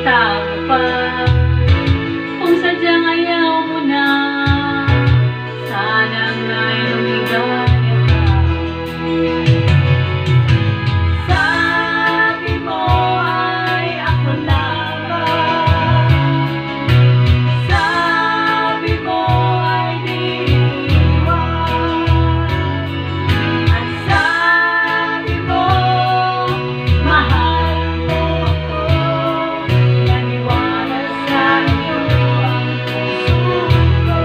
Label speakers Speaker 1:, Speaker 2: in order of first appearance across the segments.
Speaker 1: magtago pa. Kung sadyang ayaw mo na, sanang nga'y lumigaya ka. Sabi mo ay ako lamang, sabi mo ay di iwan, at sabi mo mahal mo ako. Naniwala sa iyo ang puso ko.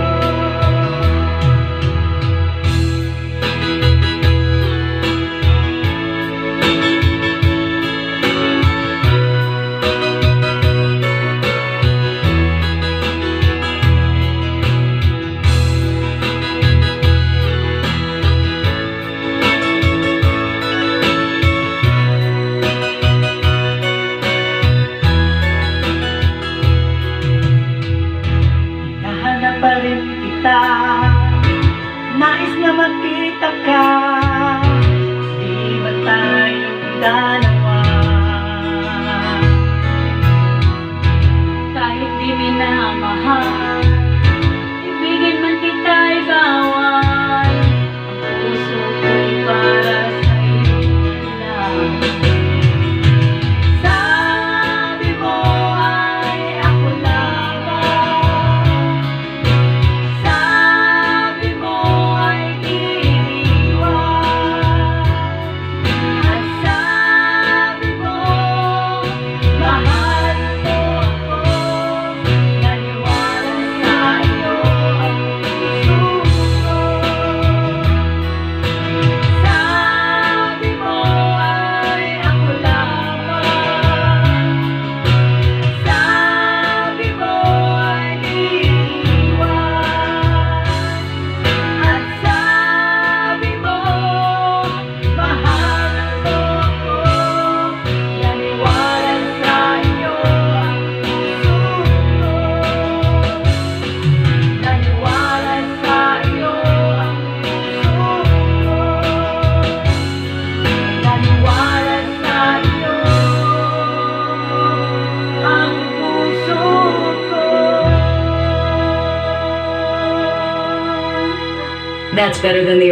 Speaker 1: Nahanap pa rin kita, nais na makita ka. Di ba tayong dalawa? Kahit di minamahal, ibigin man kita'y bawal. Ang puso ko'y para sa'yo lang. Sabi mo ay ako lamang, sabi mo ay iiwan, at sabi mo mahal mo ako. Naniwala sa iyo ang puso ko. Sabi mo ay ako lamang, sabi mo ay iiwan, at sabi mo mahal mo ako. Naniwala sa iyo ang puso ko. Naniwala sa iyo ang puso ko. Naniwala sa iyo ang puso ko.
Speaker 2: That's better than the